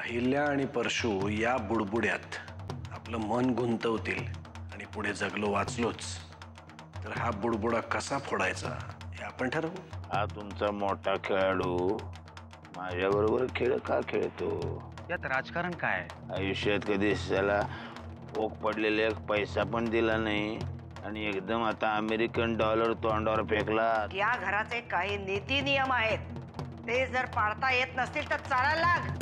अहिल्या आणि परशू या बुडबुड्यात आपलं मन गुंतवतील आणि पुढे जगलो वाचलोच तर हा बुडबुडा कसा फोडायचा हे आपण ठरवू. हा तुमचा मोठा खेळाडू माझ्याबरोबर खेळ का खेळतो? यात राजकारण काय? आयुष्यात कधी त्याला ओक पडलेले एक पैसा पण दिला नाही आणि एकदम आता अमेरिकन डॉलर तोंडावर फेकला. या घराचे काही नीती नियम आहेत, ते जर पाळता येत नसतील तर चालायला लाग.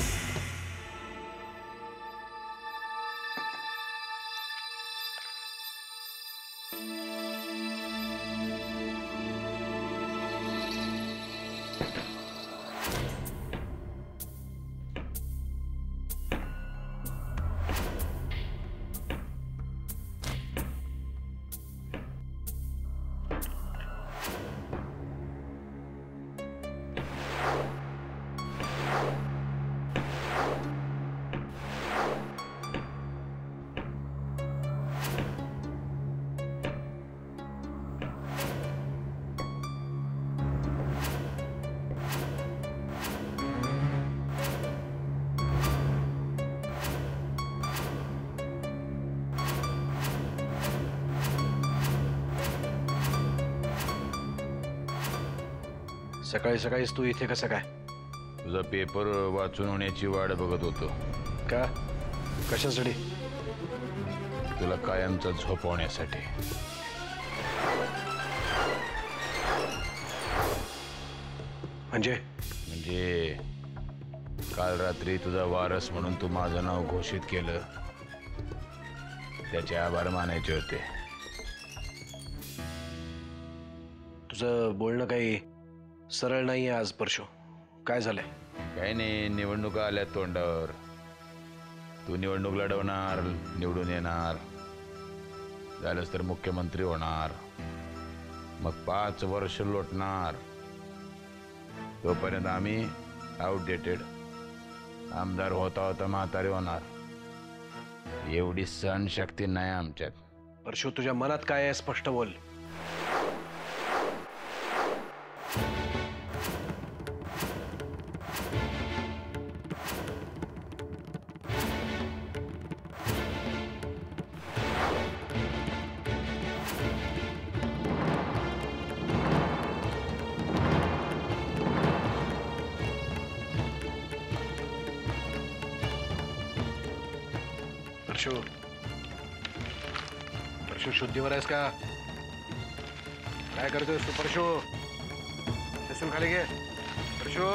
सकाळी सकाळीच तू इथे कसं काय? तुझा पेपर वाचून होण्याची वाट बघत होतो. का? कशासाठी? तुला कायमचा झोपवण्यासाठी. म्हणजे काल रात्री तुझा वारस म्हणून तू माझं नाव घोषित केलं, त्याचे आभार मानायचे होते. तुझं बोलणं काही सरळ नाहीये आज परशू. काय झालंय? काही नाही, निवडणुका आल्या तोंडावर. तू निवडणूक लढवणार, निवडून येणार, झालंच तर मुख्यमंत्री होणार, मग 5 वर्ष लोटणार. तोपर्यंत आम्ही आउटडेटेड, आमदार होता होता म्हातारे होणार. एवढी सहनशक्ती नाही आमच्यात. परशू, तुझ्या मनात काय आहे स्पष्ट बोल. परशू शुद्धीवर आहेस का? काय करतोयस तू परशू? पिस्तूल खाली घे परशू.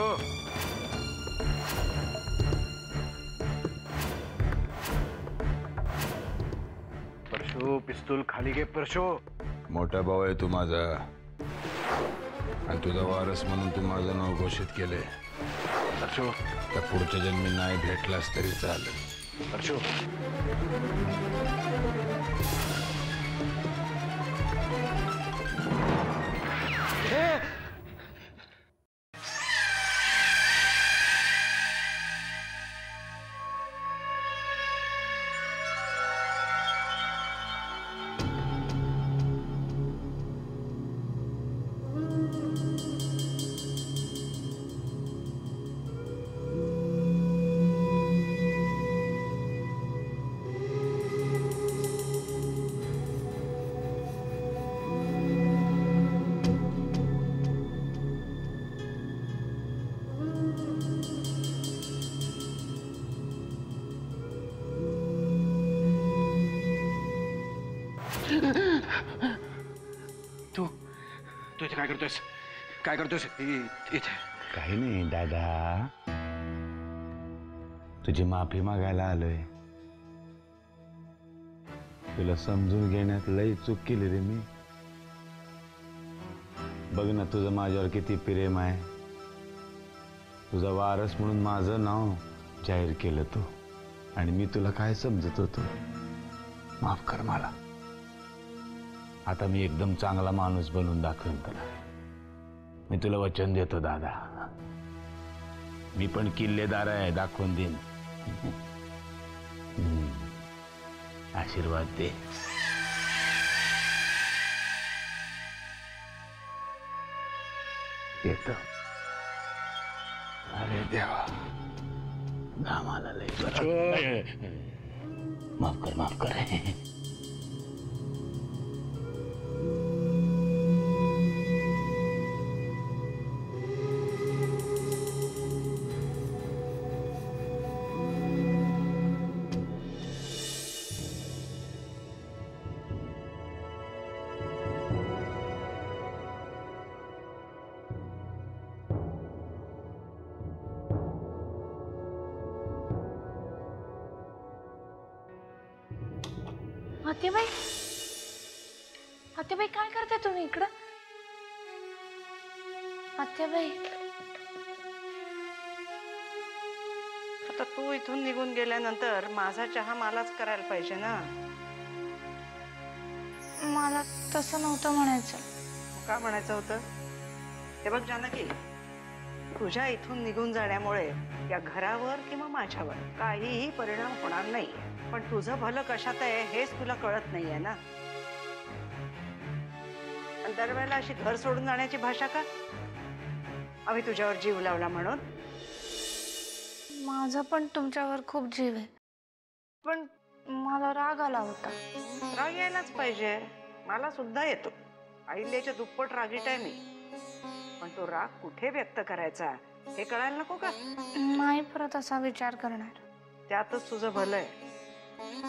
परशू, पिस्तूल खाली घे परशू. मोठा भाऊ आहे तू माझा, आणि तुझा वारस म्हणून तू माझं नाव घोषित केले. परशू, त्या पुढच्या जन्मी नाही भेटलास तरी चालेल. परशू, तू इथे काय करतोयस? काय करतोयस इथे? काही नाही दादा, तुझी माफी मागायला आलोय. तुला समजून घेण्यात लई चूक केली रे मी. बघ ना, तुझं माझ्यावर किती प्रेम आहे. तुझा वारस म्हणून माझं नाव जाहीर केलं तू, आणि मी तुला काय समजत होतो. माफ कर मला. आता मी एकदम चांगला माणूस बनून दाखवेन तुला. मी तुला वचन देतो दादा, मी पण किल्लेदार आहे, दाखवून देईन. आशीर्वाद दे. येतो. अरे देवा, घामाला लय बरं. माफ कर माफ कर. आत्याबाई, आत्याबाई काय करताय तुम्ही इकडं? आत्याबाई, आता तू इथून निघून गेल्यानंतर माझा चहा मलाच करायला पाहिजे ना. मला तसं नव्हतं म्हणायचं. का म्हणायचं होतं? हे बघ जानकी, तुझ्या इथून निघून जाण्यामुळे या घरावर किंवा माझ्यावर काहीही परिणाम होणार नाही. पण तुझं भलं कशात आहे हेच तुला कळत नाहीये ना. आणि दरवेळेला अशी घर सोडून जाण्याची भाषा का? आम्ही तुझ्यावर जीव लावला म्हणून? माझा पण तुमच्यावर खूप जीव आहे, पण मला राग आला होता. राग यायलाच पाहिजे. मला सुद्धा येतो. अहिल्याच्या दुप्पट रागीट आहे मी. पण तो राग कुठे व्यक्त करायचा हे कळायला नको का? नाही परत असा विचार करणार. त्यातच तुझं भलं आहे.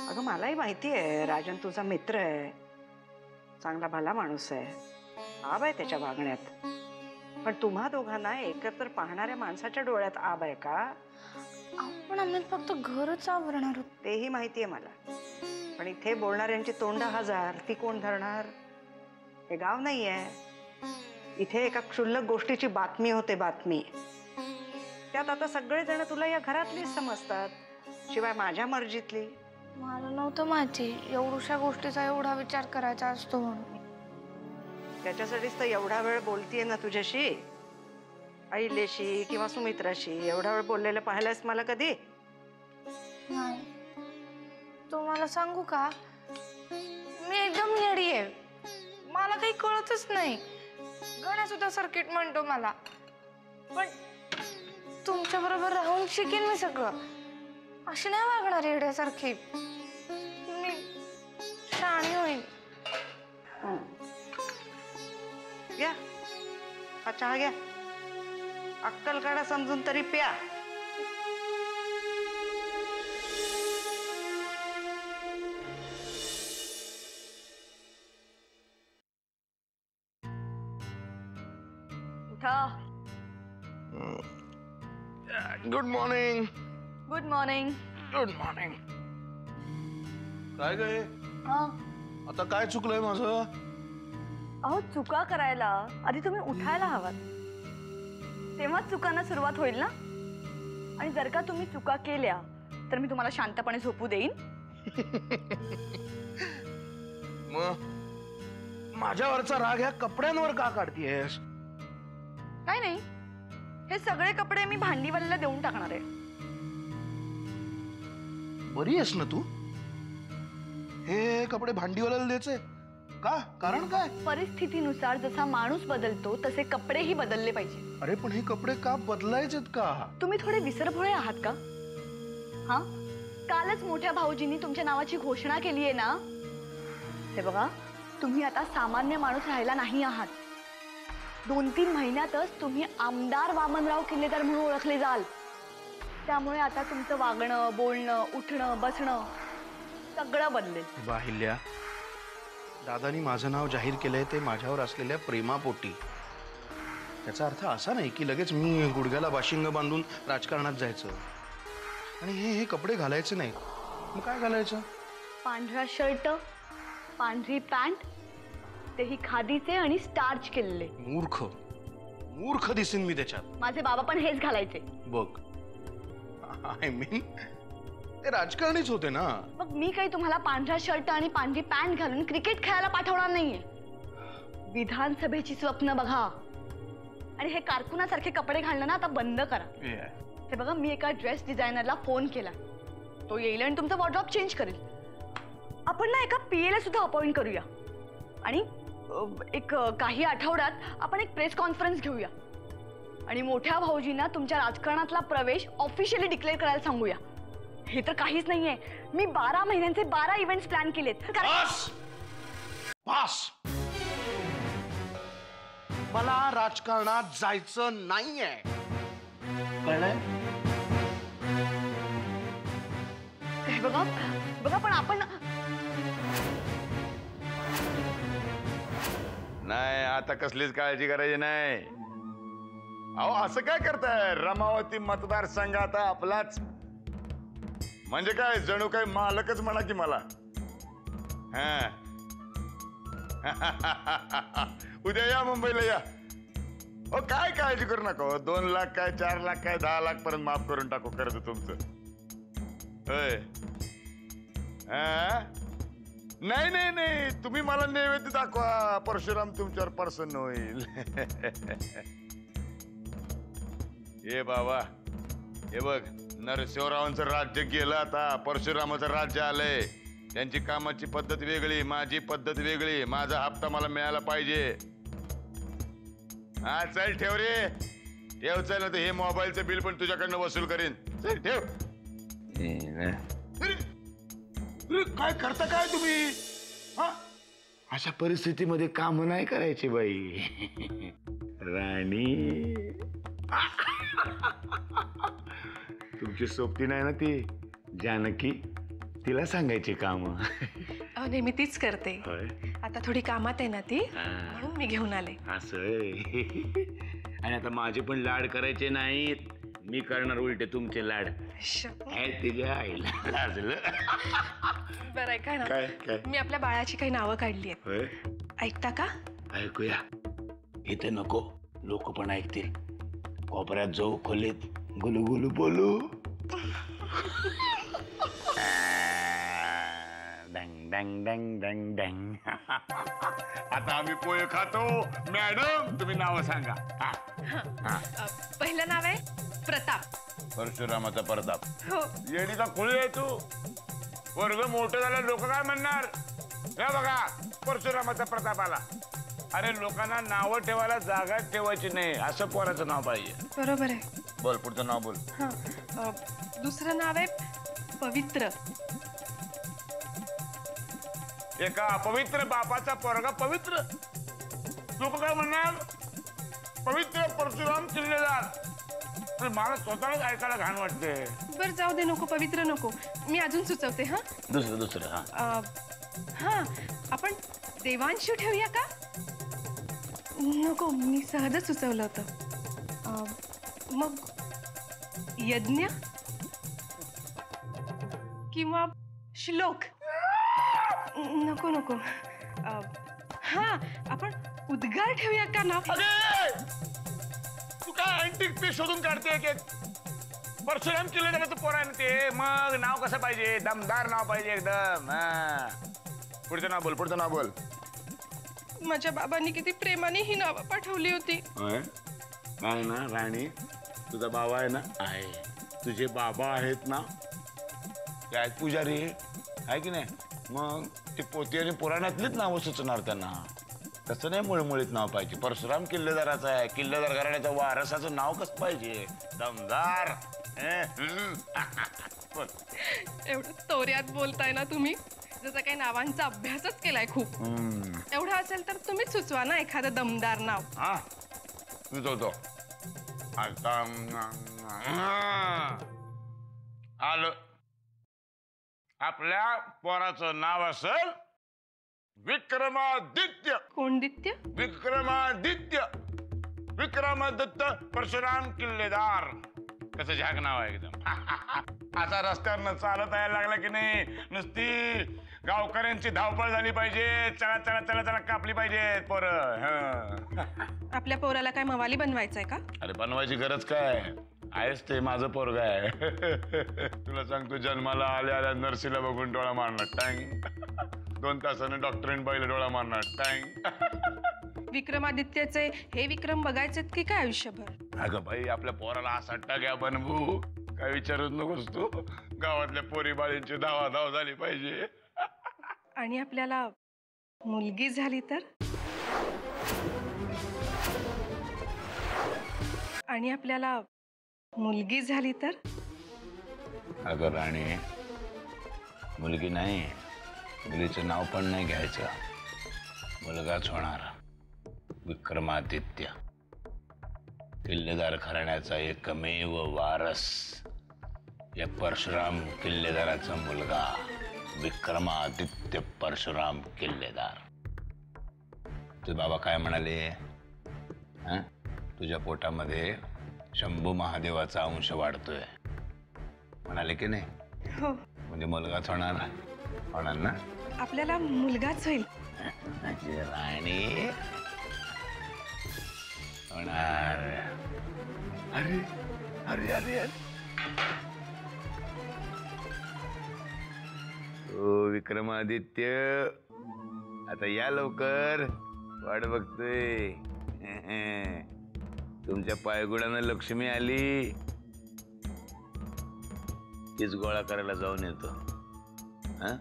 अगं मलाही माहिती आहे राजन तुझा मित्र आहे, चांगला भला माणूस आहे, आब आहे त्याच्या वागण्यात. पण तुम्हा दोघांना एकत्र पाहणाऱ्या माणसाच्या डोळ्यात आब आहे का? पण आम्ही फक्त घरच आवरणार होतो. तेही माहिती आहे मला. पण इथे बोलणाऱ्यांची तोंड हजार, ती कोण धरणार? हे गाव नाही आहे. इथे एका क्षुल्लक गोष्टीची बातमी होते, बातमी. त्यात आता सगळेजण तुला या घरातलीच समजतात, शिवाय माझ्या मर्जीतली. मला नव्हतं माहिती एवढ्याशा गोष्टीचा एवढा विचार करायचा असतो म्हणून. त्याच्यासाठीच तर एवढा वेळ बोलतीये ना तुझ्याशी, अहिल्याशी किंवा सुमित्राशी. एवढा वेळ बोललेलं पाहिलंस मला कधी? नाही. तुम्हाला सांगू का, मी एकदम येडी आहे. मला काही कळतच नाही. गणा सुद्धा सर्किट म्हणतो मला. पण तुमच्या बरोबर राहून शिकेन मी सगळं. अशी नाही वागणार येड्यासारखी. मी शाणी होईल. घ्या हा चहा घ्या. अक्कल काढा समजून तरी प्या. उठा. Good morning. Good morning. Good morning. काय काय आता काय चुकलंय माझं? अहो चुका करायला आधी तुम्ही उठायला हवात, तेव्हाच चुकांना सुरुवात होईल ना. आणि जर का तुम्ही चुका केल्या तर मी तुम्हाला शांतपणे झोपू देईन? मग माझ्यावरचा राग ह्या कपड्यांवर का काढतीयस? काय नाही, हे सगळे कपडे मी भांडीवाल्याला देऊन टाकणार आहे. बरी आहेस ना तू? हे कपडे भांडीवाल्याला द्यायचे का? कारण काय? परिस्थितीनुसार जसा माणूस बदलतो तसे कपडेही बदलले पाहिजे. अरे पण हे कपडे का बदलायचेत का? तुम्ही थोडे विसरभोळे आहात का? हा, कालच मोठ्या भाऊजींनी तुमच्या नावाची घोषणा केली आहे ना. हे बघा, तुम्ही आता सामान्य माणूस राहिला नाही आहात. 2-3 महिन्यातच तुम्ही आमदार वामनराव किल्लेदार म्हणून ओळखले जाल. त्यामुळे आता तुमचं वागणं, बोलणं, उठणं, बसणं सगळं बदलेल. बाहिल्या, दादानी माझं नाव जाहीर केलंय ते माझ्यावर असलेल्या प्रेमापोटी. त्याचा अर्थ असा नाही की लगेच मी गुडघ्याला बाशिंग बांधून राजकारणात जायचं. आणि हे कपडे घालायचे नाहीत. मग काय घालायचं? पांढरा शर्ट, पांढरी पॅन्ट, तेही खादीचे आणि स्टार्च केलेले. मूर्ख मूर्ख दिसेन मी त्याच्यात. माझे बाबा पण हेच घालायचे. बघ, आय मीन ते राजकारणीच होते ना. मग मी काही तुम्हाला पांढरा शर्ट आणि पांढरी पॅन्ट घालून क्रिकेट खेळायला पाठवणार नाहीये. विधानसभेची स्वप्न बघा आणि हे कारकुनासारखे कपडे घालणं ना आता बंद करा. हे बघा, मी एका ड्रेस डिझायनरला फोन केला. तो येईल आणि तुमचं वॉर्डरोब चेंज करेल. आपण ना एका पीएला सुद्धा अपॉइंट करूया आणि एक काही आठवड्यात आपण एक प्रेस कॉन्फरन्स घेऊया आणि मोठ्या भाऊजींना तुमच्या राजकारणातला प्रवेश ऑफिशियली डिक्लेअर करायला सांगूया. हे तर काहीच नाहीये. मी 12 महिन्यांचे 12 इव्हेंट्स प्लॅन केलेत. बस बस, मला राजकारणात जायचं नाहीये, कळलंय? हे बघा बघा, पण आपण नाही, आता कसलीच काळजी करायची नाही. अहो असं काय करताय? रमावती मतदारसंघ आता आपलाच, म्हणजे काय जणू काय मालकच म्हणा की मला. हा उद्या या, मुंबईला या. हो काय काळजी करू नका. 2 लाख काय 4 लाख काय 10 लाख पर्यंत माफ करून टाकू कर्ज तुमचं. होय. नाही नाही नाही, तुम्ही मला नैवेद्य दाखवा, परशुराम तुमच्यावर प्रसन्न होईल. हे बाबा, हे बघ, नरसिंहरावांचं राज्य गेलं, आता परशुरामाचं राज्य आलंय. त्यांची कामाची पद्धत वेगळी, माझी पद्धत वेगळी. माझा हप्ता मला मिळाला पाहिजे. हा चल ठेव रे, ठेव. चल, तर हे मोबाईलचं बिल पण तुझ्याकडनं वसूल करीन. चल ठेव. काय करता काय तुम्ही? हा, अशा परिस्थितीमध्ये काम नाही करायची बाई. राणी तुमची सोबती नाही ना ती जानकी, तिला सांगायची काम. नेहमी तीच करते. आता थोडी कामात आहे ना ती, म्हणून मी घेऊन आले. असं. आणि आता माझे पण लाड करायचे नाहीत, मी करणार उलटे तुमचे लाड. तिच्या आईला लाजलं. बरं ऐका ना, काय? मी आपल्या बाळाची काही नावं काढली आहेत, ऐकता का? ऐकूया. इथे नको, लोक पण ऐकतील. कोपऱ्यात जाऊ, खोलीत गुलू गुलू बोलू. डंग डंग डंग डंग डंग. आता आम्ही पोहे खातो. मॅडम तुम्ही नाव सांगा. पहिलं नाव आहे प्रताप. परशुरामाचा प्रताप. हो. येडीचा खुळी आहे तू. वर्ग मोठं झालं, लोक काय म्हणणार? हे बघा, परशुरामाचा प्रताप आला. अरे लोकांना नावं ठेवायला जागा ठेवायची नाही, असं पोराचं नाव पाहिजे. बरोबर आहे. बोल, पुढचं नाव बोल. दुसरं नाव आहे पवित्र. एका अपवित्र बापाचा पोरगा पवित्र. लोक काय म्हणणार? पवित्र परशुराम किल्लेदार. मला स्वतःलाच ऐकायला घाण वाटते. बरं जाऊ दे, नको पवित्र नको. मी अजून सुचवते. हा, दुसरं. हा, आपण देवांशू ठेवूया का? नको, मी सहजच सुचवलं होतं. मग यज्ञ किंवा श्लोक. नको नको. हा, आपण उद्गार ठेवूया का नाव? तू काय अँटिक पीस शोधून काढते? परशुराम किल्लेदाराचं पोर आहे ना ते. मग नाव कसं पाहिजे? दमदार नाव पाहिजे एकदम. पुढचं नाव बोल. माझ्या बाबांनी किती प्रेमाने ही नावं पाठवली होती. नाही ना राणी, तुझा बाबा आहे ना? आहे. तुझे बाबा आहेत ना, ते आहेत पुजारी, आहे की नाही? मग ते पोती आणि पुराणातलीच नावं सुचणार त्यांना. तसं नाही मुळमुळीत नाव पाहिजे. परशुराम किल्लेदाराचं आहे, किल्लेदार घराण्याच्या वारसाचं नाव कसं पाहिजे? दमदार. एवढं तोऱ्यात बोलताय ना तुम्ही, जसं काही नावांचा अभ्यासच केलाय खूप. एवढं असेल तर तुम्हीच सुचवा ना एखादं दमदार नाव. हा, सुचवतो. आलं. आपल्या पोराचं नाव असेल विक्रमादित्य. कोणदित्य? विक्रमादित्य. विक्रमादित्य परशुराम किल्लेदार. कसं झाक नाव आहे एकदम. आता रस्त्यावरनं चालत यायला लागला की नाही, नुसती गावकऱ्यांची धावपळ झाली पाहिजे. चला चला चला चला कापली पाहिजे पोरं. आपल्या पोराला काय मवाली बनवायचंय का? अरे बनवायची गरज काय आहेस, ते माझं पोरग आहे. तुला सांगतो, जन्माला आल्या आल्या नर्सीला बघून डोळा मारणार टँग. 2 तासानं डॉक्टरीन बाईला डोळा मारणार टँग. विक्रमादित्याचे हे विक्रम बघायचे की काय आयुष्यभर? अगं बाई, आपल्या पोराला असा टग्या बनवू काय विचारूच नकोस तू. गावातल्या पोरी बाळींची धावाधाव झाली पाहिजे. आणि आपल्याला मुलगी झाली तर? आणि आपल्याला मुलगी झाली तर? अगं राणी, मुलगी नाही, मुलीचं नाव पण नाही घ्यायचं, मुलगाच होणार. विक्रमादित्य, किल्लेदार घराण्याचा एकमेव वारस, या परशुराम किल्लेदाराचा मुलगा विक्रमादित्य परशुराम किल्लेदार. ते बाबा काय म्हणाले? हं? तुझ्या पोटामध्ये शंभू महादेवाचा अंश वाढतोय म्हणाले की नाही? हो. म्हणजे मुलगाच होणार ना? आपल्याला मुलगाच होईल. माझी राणी होणार. अरे अरे अरे अरे, ओ विक्रमादित्य, आता या लवकर, वाट बघतोय. तुमच्या पायगुडानं लक्ष्मी आली, तीच गोळा करायला जाऊन येतो. हा,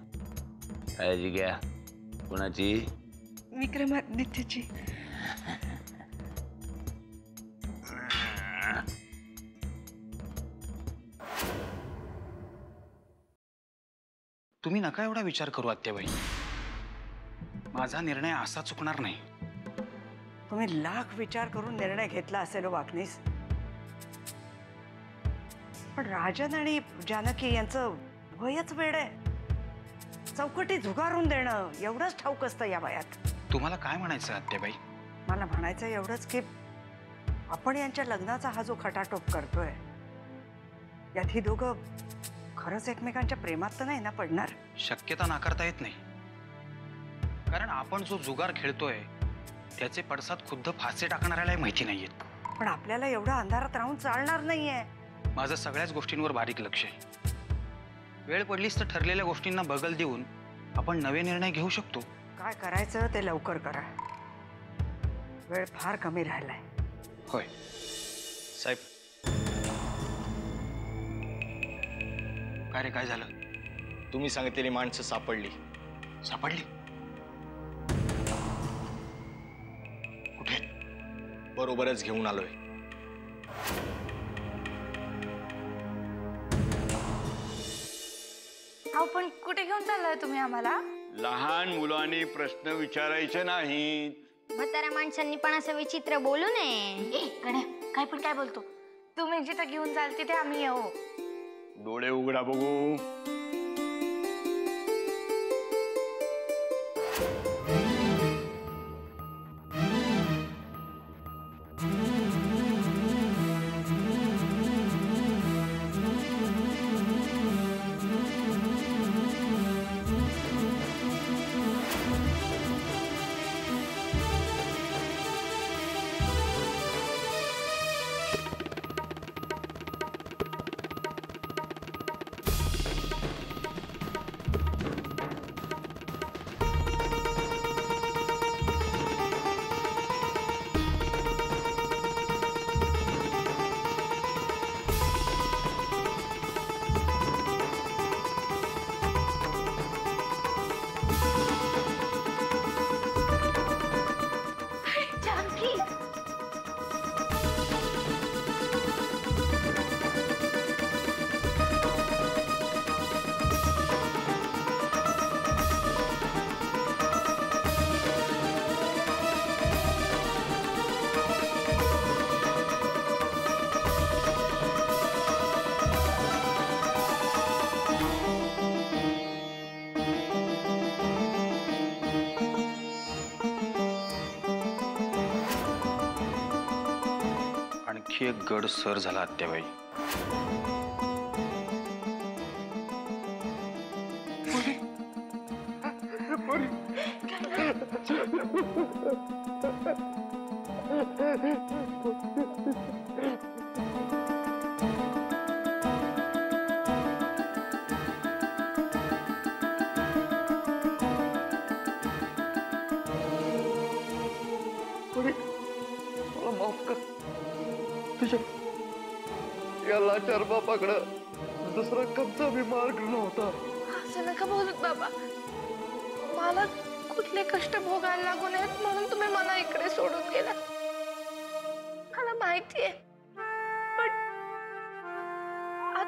काळजी घ्या. कुणाची? विक्रमादित्यची. तुम्ही नका एवढा विचार करू आत्याबाई. माझा निर्णय असा चुकणार नाही. तुम्ही लाख विचार करून निर्णय घेतला असेल वाकनीस, पण राजन आणि जानकी यांचं वयच वेड आहे. चौकटी झुगारून देणं एवढंच ठाऊक असतं या वयात. तुम्हाला काय म्हणायचं आत्याबाई? मला म्हणायचं एवढंच की आपण यांच्या लग्नाचा हा जो खटाटोप करतोय, यात ही दोघं खरंच एकमेकांच्या प्रेमात तर नाही ना पडणार? शक्यता नाकारता येत नाही, कारण आपण जो जुगार खेळतोय त्याचे पडसाद खुद्द फासे टाकणाऱ्यालाही माहिती नाहीयेत. पण आपल्याला एवढं अंधारात राहून चालणार नाहीये. माझं सगळ्याच गोष्टींवर बारीक लक्ष आहे. वेळ पडलीच तर ठरलेल्या गोष्टींना बगल देऊन आपण नवे निर्णय घेऊ शकतो. काय करायचं ते लवकर करा, वेळ फार कमी राहिलाय. होय साहेब. काय रे, काय झालं? तुम्ही सांगितलेली माणसं सापडली. सापडली? कुठे? बरोबरच घेऊन आलोय. अहो पण कुठे घेऊन चाललाय तुम्ही आम्हाला? लहान मुलांनी प्रश्न विचारायचे नाहीत. म्हाताऱ्या माणसांनी पण असं विचित्र बोलू नये. गण्या, काय पण काय बोलतो? तुम्ही जिथे घेऊन जाल तिथे आम्ही येऊ. डोळे उघडा बघू. आणखी एक गड सर झाला आत्याबाई. या लाचार बापाकडं दुसरा कमचा बी मार्ग नव्हता. असं नका बोलत बाबा. मला कुठले कष्ट भोगायला लागू नयेत म्हणून तुम्ही मला इकडे सोडून गेला. मला माहितीये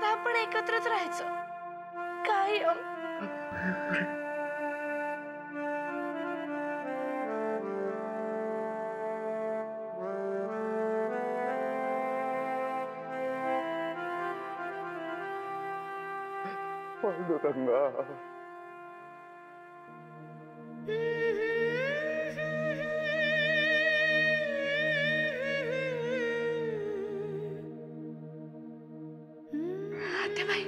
आता आपण एकत्रच राहायचं कायम. पांडुरंगा आत्याबाई,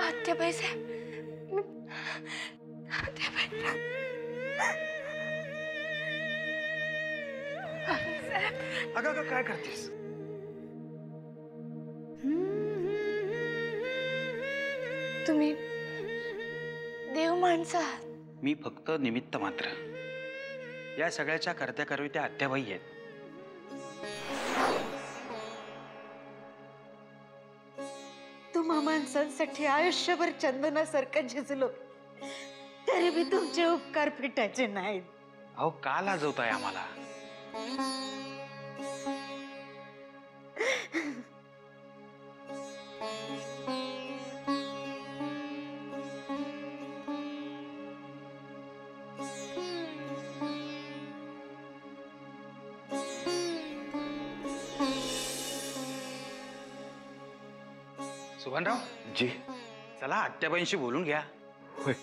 आत्याबाई साहेब, आत्याबाई साहेब. अगं काय करतेस? तुम्ही देव माणसं आहात. मी फक्त निमित्त मात्र. या सगळ्याच्या करत्या करवी त्या आत्याबाई आहेत. तुम्हा माणसांसाठी आयुष्यभर चंदनासारखं झिजलो तरी बी तुमचे उपकार फिटायचे नाहीत. अहो का लाजवताय आम्हाला? सुभानराव जी चला आत्याबाईंशी बोलून घ्या. होय